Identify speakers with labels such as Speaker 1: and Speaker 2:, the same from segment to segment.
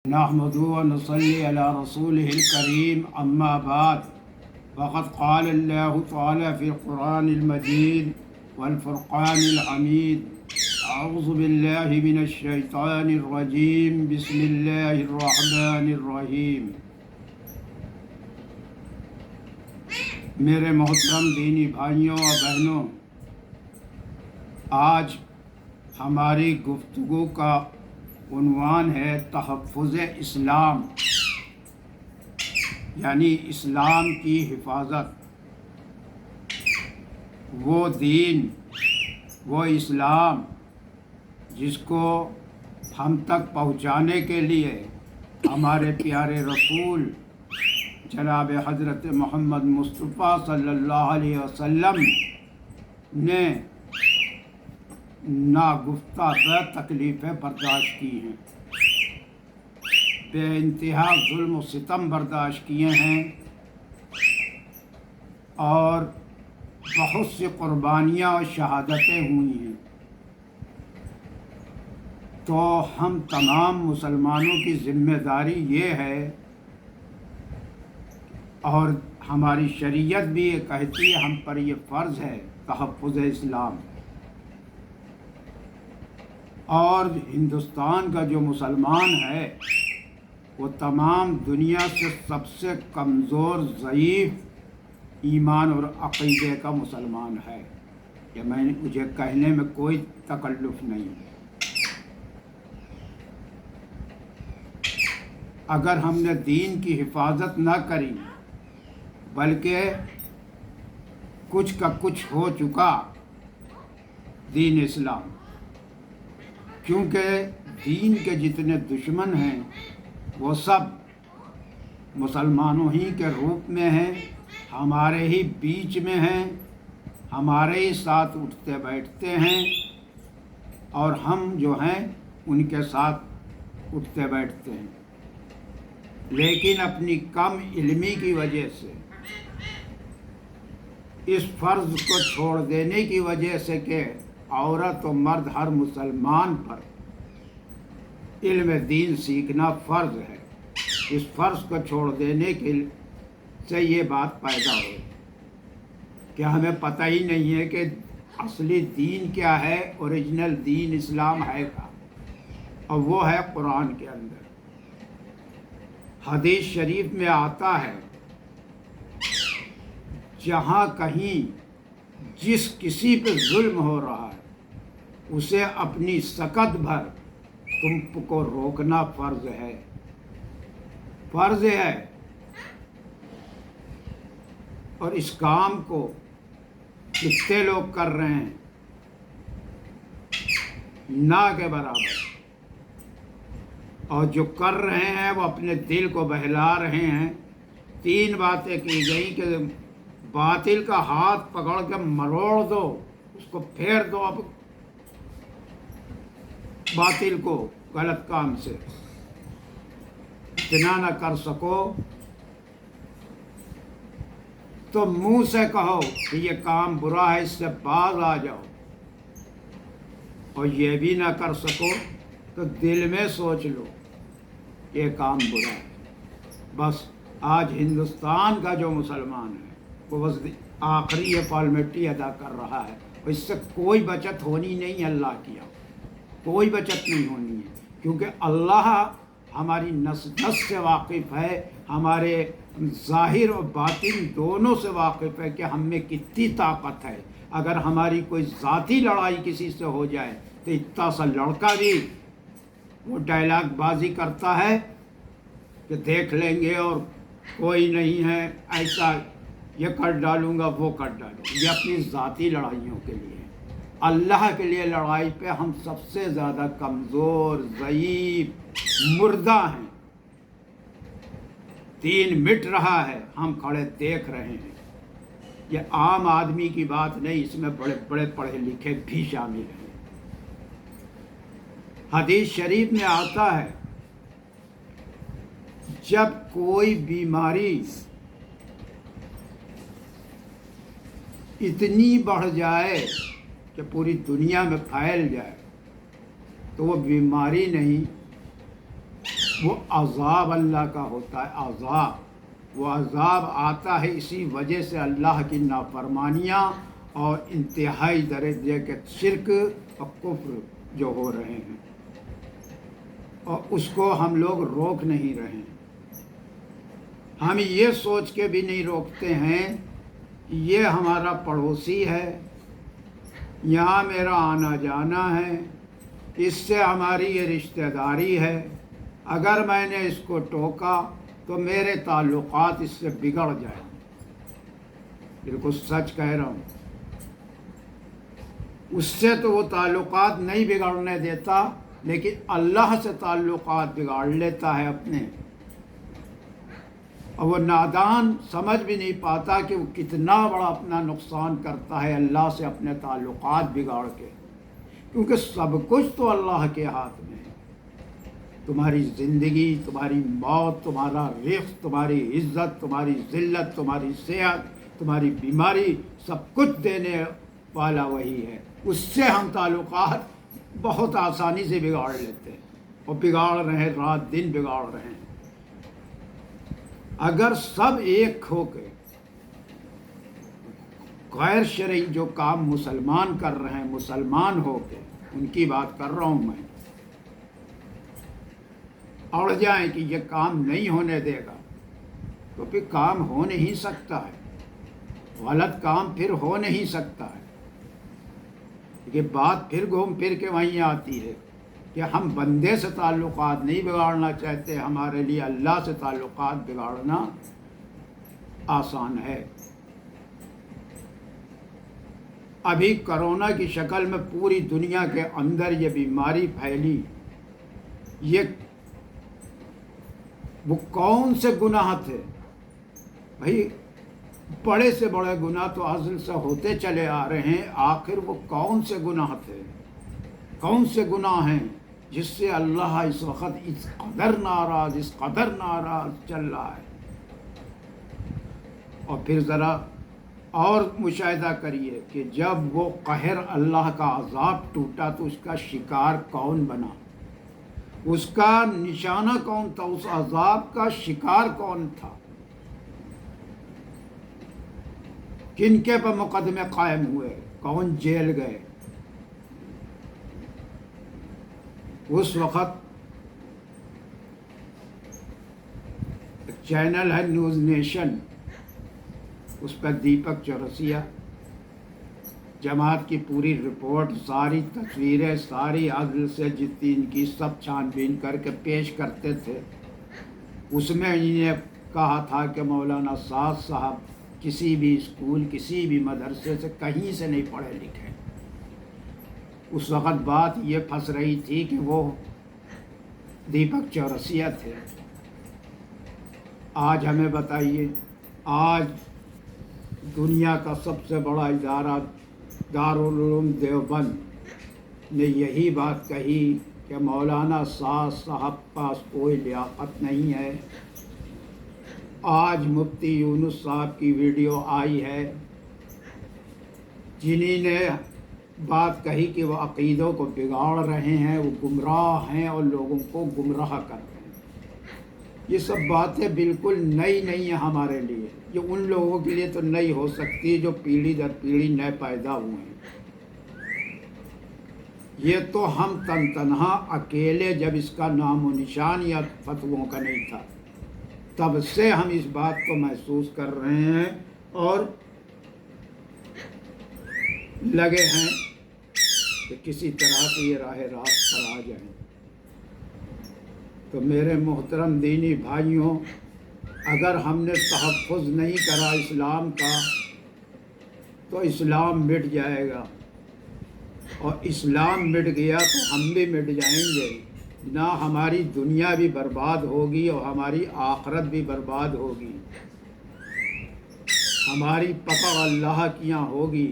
Speaker 1: نحمده ونصلي على رسوله الكريم أما بعد فقد قال الله تعالى في القرآن المجيد والفرقان الحميد أعوذ بالله من الشيطان الرجيم بسم الله الرحمن الرحيم۔ میرے محترم دینی بھائیوں اور بہنوں، آج ہماری گفتگو کا عنوان ہے تحفظ اسلام، یعنی اسلام کی حفاظت۔ وہ دین، وہ اسلام جس کو ہم تک پہنچانے کے لیے ہمارے پیارے رسول جناب حضرت محمد مصطفیٰ صلی اللہ علیہ وسلم نے ناگفتہ تکلیفیں برداشت کی ہیں، بے انتہا ظلم و ستم برداشت کیے ہیں، اور بہت سی قربانیاں اور شہادتیں ہوئی ہیں۔ تو ہم تمام مسلمانوں کی ذمہ داری یہ ہے، اور ہماری شریعت بھی یہ کہتی ہے، ہم پر یہ فرض ہے تحفظ اسلام۔ اور ہندوستان کا جو مسلمان ہے وہ تمام دنیا سے سب سے کمزور، ضعیف ایمان اور عقیدے کا مسلمان ہے۔ یہ مجھے کہنے میں کوئی تکلف نہیں ہے۔ اگر ہم نے دین کی حفاظت نہ کری بلکہ کچھ کا کچھ ہو چکا دین اسلام، کیونکہ دین کے جتنے دشمن ہیں وہ سب مسلمانوں ہی کے روپ میں ہیں، ہمارے ہی بیچ میں ہیں، ہمارے ہی ساتھ اٹھتے بیٹھتے ہیں، اور ہم جو ہیں ان کے ساتھ اٹھتے بیٹھتے ہیں۔ لیکن اپنی کم علمی کی وجہ سے، اس فرض کو چھوڑ دینے کی وجہ سے کہ عورت و مرد ہر مسلمان پر علم دین سیکھنا فرض ہے، اس فرض کو چھوڑ دینے کے سے یہ بات پیدا ہوئی کہ ہمیں پتہ ہی نہیں ہے کہ اصلی دین کیا ہے، اوریجنل دین اسلام ہے کا، اور وہ ہے قرآن کے اندر۔ حدیث شریف میں آتا ہے، جہاں کہیں جس کسی پہ ظلم ہو رہا ہے اسے اپنی سکت بھر تم کو روکنا فرض ہے، فرض ہے۔ اور اس کام کو کتنے لوگ کر رہے ہیں؟ نہ کے برابر۔ اور جو کر رہے ہیں وہ اپنے دل کو بہلا رہے ہیں۔ تین باتیں کی گئی کہ باطل کا ہاتھ پکڑ کے مروڑ دو، اس کو پھیر دو اب باطل کو غلط کام سے۔ اتنا نہ کر سکو تو منہ سے کہو کہ یہ کام برا ہے، اس سے باز آ جاؤ، اور یہ بھی نہ کر سکو تو دل میں سوچ لو یہ کام برا ہے۔ بس آج ہندوستان کا جو مسلمان ہے وہ بس آخری یہ فارمیلٹی ادا کر رہا ہے، اس سے کوئی بچت ہونی نہیں، اللہ کیا کوئی بچت نہیں ہونی ہے، کیونکہ اللہ ہماری نس نس سے واقف ہے، ہمارے ظاہر اور باطن دونوں سے واقف ہے کہ ہم میں کتنی طاقت ہے۔ اگر ہماری کوئی ذاتی لڑائی کسی سے ہو جائے تو اتنا سا لڑکا بھی وہ ڈائلاگ بازی کرتا ہے کہ دیکھ لیں گے اور کوئی نہیں ہے، ایسا یہ کر ڈالوں گا، وہ کر ڈالوں گا۔ یہ اپنی ذاتی لڑائیوں کے لیے۔ اللہ کے لیے لڑائی پہ ہم سب سے زیادہ کمزور، ضعیف، مردہ ہیں۔ دین مٹ رہا ہے، ہم کھڑے دیکھ رہے ہیں۔ یہ عام آدمی کی بات نہیں، اس میں بڑے بڑے پڑھے لکھے بھی شامل ہیں۔ حدیث شریف میں آتا ہے، جب کوئی بیماری اتنی بڑھ جائے کہ پوری دنیا میں پھیل جائے تو وہ بیماری نہیں، وہ عذاب اللہ کا ہوتا ہے، عذاب۔ وہ عذاب آتا ہے اسی وجہ سے اللہ کی نافرمانیاں اور انتہائی درجے کے شرک اور کفر جو ہو رہے ہیں، اور اس کو ہم لوگ روک نہیں رہے ہیں۔ ہم یہ سوچ کے بھی نہیں روکتے ہیں کہ یہ ہمارا پڑوسی ہے، یہاں میرا آنا جانا ہے، اس سے ہماری یہ رشتہ داری ہے، اگر میں نے اس کو ٹوکا تو میرے تعلقات اس سے بگڑ جائیں۔ بالکل سچ کہہ رہا ہوں، اس سے تو وہ تعلقات نہیں بگڑنے دیتا، لیکن اللہ سے تعلقات بگاڑ لیتا ہے اپنے، اور وہ نادان سمجھ بھی نہیں پاتا کہ وہ کتنا بڑا اپنا نقصان کرتا ہے اللہ سے اپنے تعلقات بگاڑ کے، کیونکہ سب کچھ تو اللہ کے ہاتھ میں ہے۔ تمہاری زندگی، تمہاری موت، تمہارا رزق، تمہاری عزت، تمہاری ذلت، تمہاری صحت، تمہاری بیماری، سب کچھ دینے والا وہی ہے۔ اس سے ہم تعلقات بہت آسانی سے بگاڑ لیتے ہیں، اور بگاڑ رہے ہیں، رات دن بگاڑ رہے ہیں۔ اگر سب ایک ہو کے غیر شرعی جو کام مسلمان کر رہے ہیں، مسلمان ہو کے، ان کی بات کر رہا ہوں میں، اڑ جائیں کہ یہ کام نہیں ہونے دے گا، تو پھر کام ہو نہیں سکتا ہے، غلط کام پھر ہو نہیں سکتا ہے۔ یہ بات پھر گھوم پھر کے وہیں آتی ہے کہ ہم بندے سے تعلقات نہیں بگاڑنا چاہتے، ہمارے لیے اللہ سے تعلقات بگاڑنا آسان ہے۔ ابھی کرونا کی شکل میں پوری دنیا کے اندر یہ بیماری پھیلی، یہ وہ کون سے گناہ تھے بھائی؟ بڑے سے بڑے گناہ تو ازل سے ہوتے چلے آ رہے ہیں، آخر وہ کون سے گناہ تھے، کون سے گناہ ہیں جس سے اللہ اس وقت اس قدر ناراض چل رہا ہے؟ اور پھر ذرا اور مشاہدہ کریے کہ جب وہ قہر اللہ کا عذاب ٹوٹا تو اس کا شکار کون بنا، اس کا نشانہ کون تھا، اس عذاب کا شکار کون تھا، کن کے پر مقدمے قائم ہوئے، کون جیل گئے؟ اس وقت ایک چینل ہے نیوز نیشن، اس پر دیپک چورسیا جماعت کی پوری رپورٹ، ساری تصویریں، ساری عدل سے جتنی ان کی سب چھان بین کر کے پیش کرتے تھے۔ اس میں انہیں کہا تھا کہ مولانا سعد صاحب کسی بھی اسکول، کسی بھی مدرسے سے کہیں سے نہیں پڑھے لکھے۔ اس وقت بات یہ پھنس رہی تھی کہ وہ دیپک چورسیا تھے۔ آج ہمیں بتائیے، آج دنیا کا سب سے بڑا ادارہ دارالعلوم دیوبند نے یہی بات کہی کہ مولانا سعد صاحب پاس کوئی لیاقت نہیں ہے۔ آج مفتی یونس صاحب کی ویڈیو آئی ہے، جنہی نے بات کہی کہ وہ عقیدوں کو بگاڑ رہے ہیں، وہ گمراہ ہیں اور لوگوں کو گمراہ کر رہے ہیں۔ یہ سب باتیں بالکل نئی نہیں ہیں ہمارے لیے، یہ ان لوگوں کے لیے تو نئی ہو سکتی ہے جو پیڑھی در پیڑھی نئے پیدا ہوئے ہیں۔ یہ تو ہم تنہا اکیلے جب اس کا نام و نشان یا فتووں کا نہیں تھا، تب سے ہم اس بات کو محسوس کر رہے ہیں اور لگے ہیں کہ کسی طرح سے یہ راہ راست پر آ جائیں۔ تو میرے محترم دینی بھائیوں، اگر ہم نے تحفظ نہیں کرا اسلام کا تو اسلام مٹ جائے گا، اور اسلام مٹ گیا تو ہم بھی مٹ جائیں گے، نہ ہماری دنیا بھی برباد ہوگی اور ہماری آخرت بھی برباد ہوگی، ہماری پکڑ اللہ کی یہاں ہوگی۔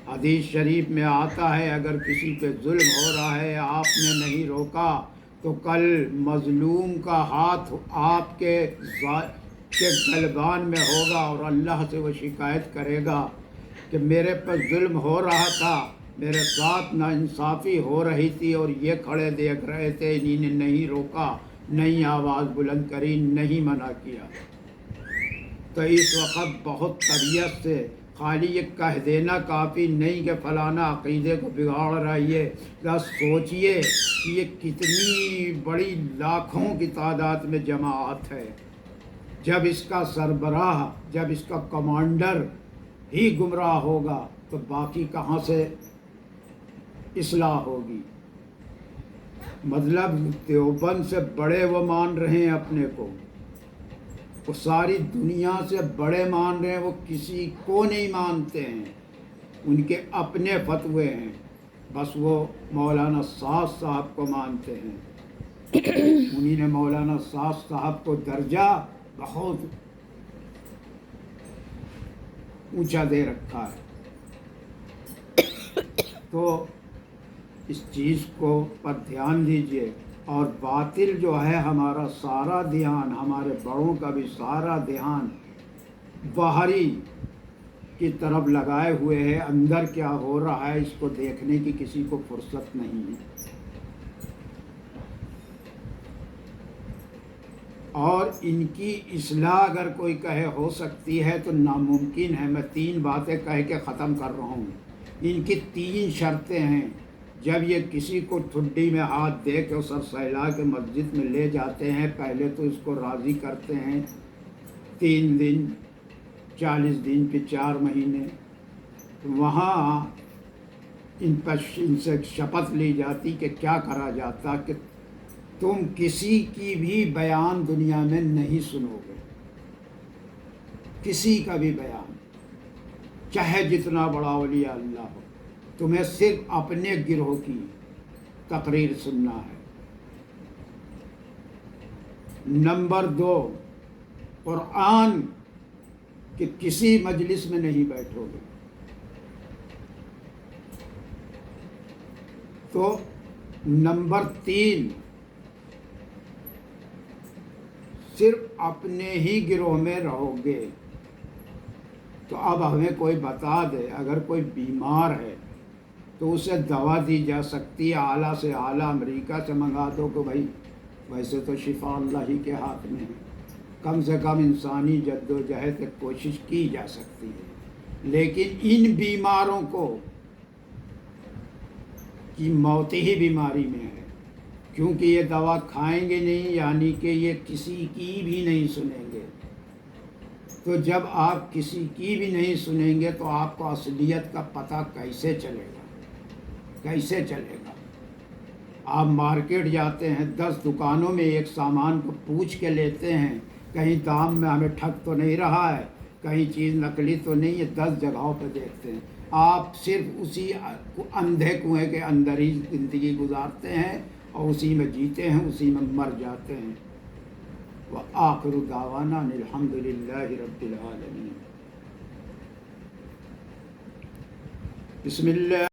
Speaker 1: حدیث شریف میں آتا ہے اگر کسی پہ ظلم ہو رہا ہے، آپ نے نہیں روکا، تو کل مظلوم کا ہاتھ آپ کے گلبان میں ہوگا اور اللہ سے وہ شکایت کرے گا کہ میرے پر ظلم ہو رہا تھا، میرے ساتھ ناانصافی ہو رہی تھی اور یہ کھڑے دیکھ رہے تھے، انہی نے نہیں روکا، نہیں آواز بلند کری، نہیں منع کیا۔ تو اس وقت بہت طبیعت سے خالی یہ کہہ دینا کافی نہیں کہ فلانا عقیدے کو بگاڑ رہا ہے، یہ ذرا سوچئے کہ یہ کتنی بڑی لاکھوں کی تعداد میں جماعت ہے۔ جب اس کا سربراہ، جب اس کا کمانڈر ہی گمراہ ہوگا تو باقی کہاں سے اصلاح ہوگی؟ مطلب دیوبند سے بڑے وہ مان رہے ہیں اپنے کو، وہ ساری دنیا سے بڑے مان رہے ہیں، وہ کسی کو نہیں مانتے ہیں، ان کے اپنے فتوے ہیں، بس وہ مولانا سعد صاحب کو مانتے ہیں۔ انہی نے مولانا سعد صاحب کو درجہ بہت اونچا دے رکھا ہے۔ تو اس چیز کو پر دھیان دیجیے، اور باطل جو ہے ہمارا سارا دھیان، ہمارے بڑوں کا بھی سارا دھیان باہری کی طرف لگائے ہوئے ہے، اندر کیا ہو رہا ہے اس کو دیکھنے کی کسی کو فرصت نہیں ہے۔ اور ان کی اصلاح اگر کوئی کہے ہو سکتی ہے تو ناممکن ہے۔ میں 3 باتیں کہہ کے ختم کر رہا ہوں۔ ان کی 3 شرطیں ہیں۔ جب یہ کسی کو ٹھڈی میں ہاتھ دے کے سر سہلا کے مسجد میں لے جاتے ہیں، پہلے تو اس کو راضی کرتے ہیں 3 دن، 40 دن، پھر 4 مہینے۔ وہاں ان سے شپث لی جاتی کہ کیا کرا جاتا کہ تم کسی کی بھی بیان دنیا میں نہیں سنو گے، کسی کا بھی بیان، چاہے جتنا بڑا اولیاء اللہ ہو، تمہیں صرف اپنے گروہ کی تقریر سننا ہے۔ نمبر 2، قرآن کہ کسی مجلس میں نہیں بیٹھو گے۔ تو نمبر 3، صرف اپنے ہی گروہ میں رہو گے۔ تو اب ہمیں کوئی بتا دے، اگر کوئی بیمار ہے تو اسے دوا دی جا سکتی ہے، اعلیٰ سے اعلیٰ امریکہ سے منگا دو کہ بھائی، ویسے تو شفا اللہ ہی کے ہاتھ میں ہے، کم سے کم انسانی جد و جہد کوشش کی جا سکتی ہے۔ لیکن ان بیماروں کو کی موت ہی بیماری میں ہے، کیونکہ یہ دوا کھائیں گے نہیں، یعنی کہ یہ کسی کی بھی نہیں سنیں گے۔ تو جب آپ کسی کی بھی نہیں سنیں گے تو آپ کو اصلیت کا پتہ کیسے چلے گا؟ کیسے چلے گا؟ آپ مارکیٹ جاتے ہیں، 10 دکانوں میں ایک سامان کو پوچھ کے لیتے ہیں، کہیں دام میں ہمیں ٹھگ تو نہیں رہا ہے، کہیں چیز نقلی تو نہیں ہے، 10 جگہوں پہ دیکھتے ہیں۔ آپ صرف اسی اندھے کنویں کے اندر ہی زندگی گزارتے ہیں اور اسی میں جیتے ہیں، اسی میں مر جاتے ہیں۔ وآخر دعوانا الحمد للہ رب العالمین۔ بسم اللہ